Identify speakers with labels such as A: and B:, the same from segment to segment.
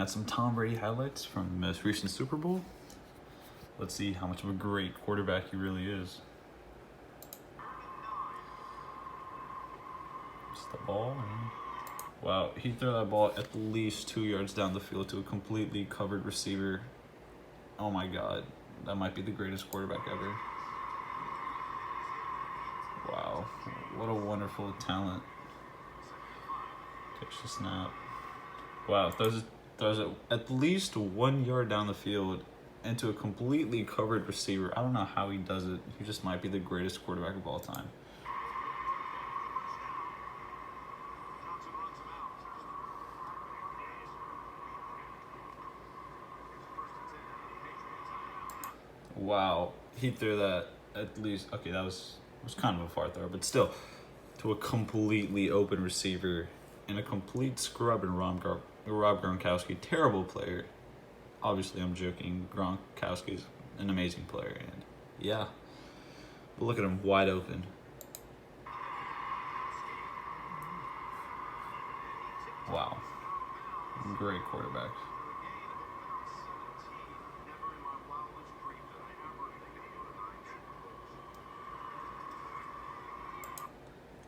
A: at some Tom Brady highlights from the most recent Super Bowl. Let's see how much of a great quarterback he really is. It's the ball. Wow, he threw that ball at least 2 yards down the field to a completely covered receiver. Oh my God, that might be the greatest quarterback ever. Wow, what a wonderful talent. Catch the snap. Wow, throws it at least 1 yard down the field into a completely covered receiver. I don't know how he does it. He just might be the greatest quarterback of all time. Wow, he threw that at least, okay, that was kind of a far throw, but still, to a completely open receiver and a complete scrub in Rob Gronkowski. Terrible player. Obviously, I'm joking. Gronkowski's an amazing player, and yeah, but look at him, wide open. Wow, great quarterback.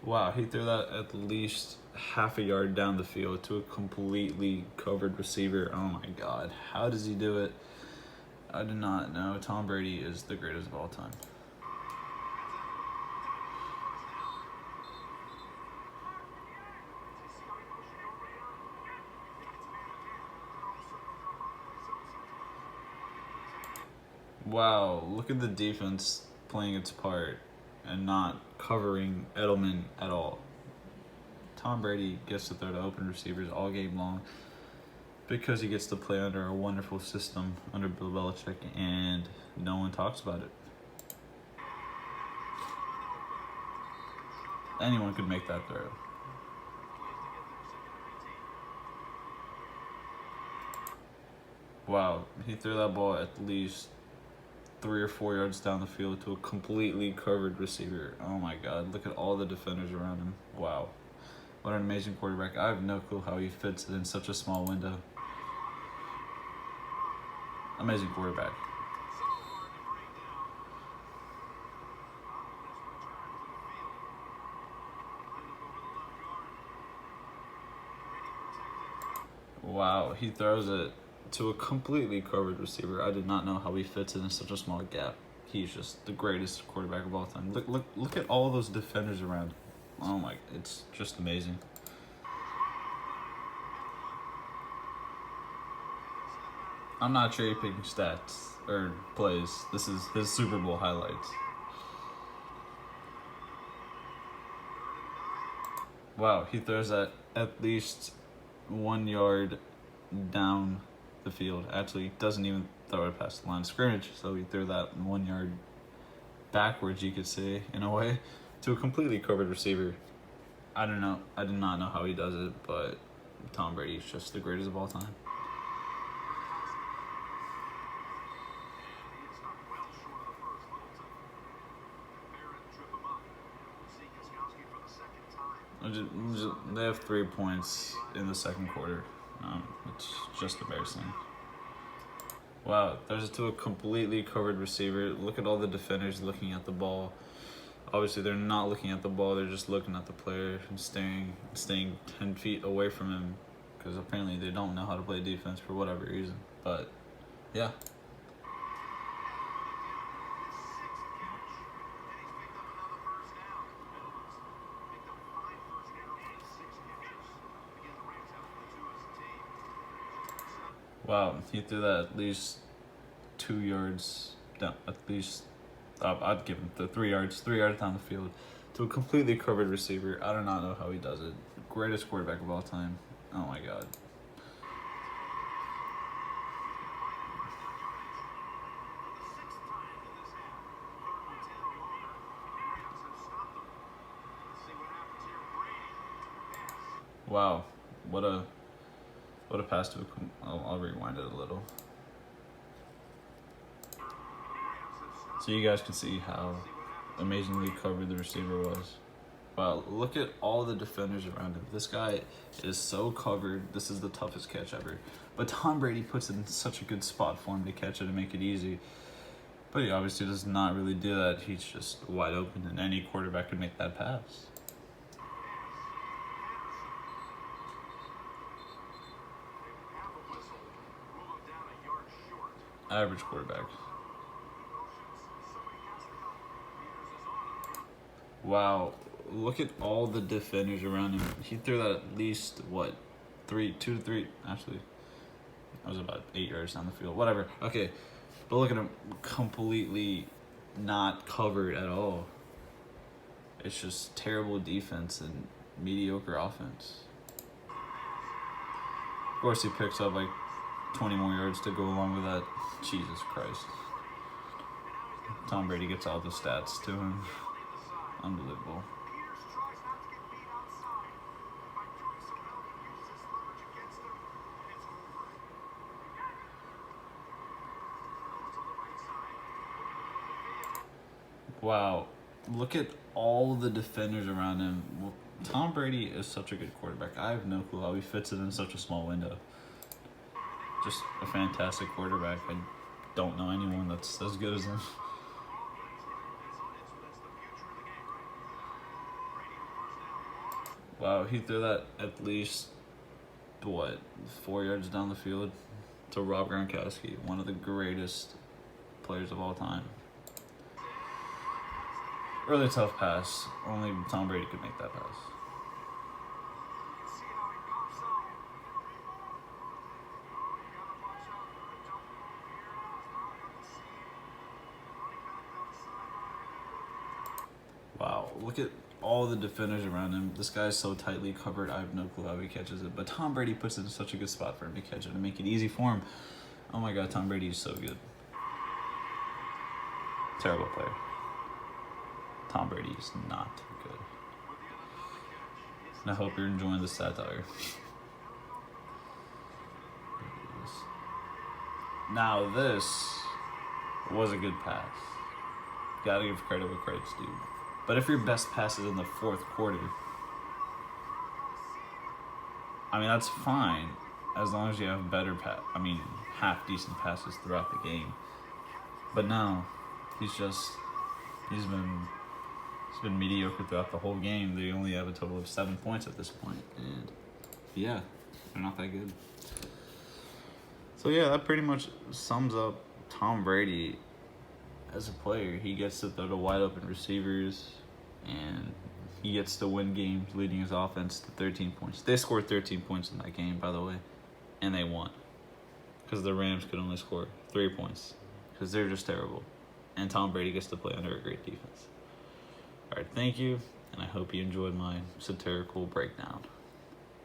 A: Wow, he threw that at least half a yard down the field to a completely covered receiver. Oh my God, how does he do it? I do not know. Tom Brady is the greatest of all time. Wow, look at the defense playing its part and not covering Edelman at all. Tom Brady gets to throw to open receivers all game long because he gets to play under a wonderful system under Bill Belichick, and no one talks about it. Anyone could make that throw. Wow, he threw that ball at least 3 or 4 yards down the field to a completely covered receiver. Oh my God, look at all the defenders around him. Wow, what an amazing quarterback. I have no clue how he fits it in such a small window. Amazing quarterback. Wow, he throws it to a completely covered receiver. I did not know how he fits it in such a small gap. He's just the greatest quarterback of all time. Look at all those defenders around him. Oh my, it's just amazing. I'm not cherry picking stats or plays. This is his Super Bowl highlights. Wow, he throws that at least 1 yard down the field. Actually, doesn't even throw it past the line of scrimmage, so he threw that 1 yard backwards, you could say, in a way, to a completely covered receiver. I don't know. I did not know how he does it, but Tom Brady is just the greatest of all time. They have 3 points in the second quarter. It's just embarrassing. Wow, there's to a completely covered receiver. Look at all the defenders looking at the ball. Obviously, they're not looking at the ball. They're just looking at the player and staying 10 feet away from him because apparently they don't know how to play defense for whatever reason. But, yeah. Wow, he threw that at least 2 yards down, at least, I'd give him the 3 yards down the field to a completely covered receiver. I do not know how he does it. Greatest quarterback of all time. Oh my God. Wow, what a pass to I'll rewind it a little. So you guys can see how amazingly covered the receiver was. Wow, look at all the defenders around him. This guy is so covered. This is the toughest catch ever. But Tom Brady puts it in such a good spot for him to catch it and make it easy. But he obviously does not really do that. He's just wide open, and any quarterback could make that pass. Average quarterback. Wow, look at all the defenders around him. He threw that at least, what, 2 to 3, actually. That was about 8 yards down the field. Whatever. Okay, but look at him, completely not covered at all. It's just terrible defense and mediocre offense. Of course, he picks up like 20 more yards to go along with that. Jesus Christ. Tom Brady gets all the stats to him. Unbelievable. Wow. Look at all the defenders around him. Well, Tom Brady is such a good quarterback. I have no clue how he fits it in such a small window. Just a fantastic quarterback. I don't know anyone that's as good as him. Wow, he threw that at least, what, 4 yards down the field to Rob Gronkowski, one of the greatest players of all time. Really tough pass. Only Tom Brady could make that pass. Wow, look at all the defenders around him. This guy is so tightly covered, I have no clue how he catches it. But Tom Brady puts it in such a good spot for him to catch it and make it easy for him. Oh my God, Tom Brady is so good. Terrible player. Tom Brady is not good. And I hope you're enjoying the satire. Now this was a good pass. Gotta give credit where credit's due. But if your best pass is in the fourth quarter, I mean, that's fine as long as you have better half decent passes throughout the game. But no, he's been mediocre throughout the whole game. They only have a total of 7 points at this point, and yeah, they're not that good. So yeah, that pretty much sums up Tom Brady as a player. He gets to throw to wide open receivers, and he gets to win games, leading his offense to 13 points. They scored 13 points in that game, by the way, and they won because the Rams could only score 3 points because they're just terrible. And Tom Brady gets to play under a great defense. All right, thank you, and I hope you enjoyed my satirical breakdown.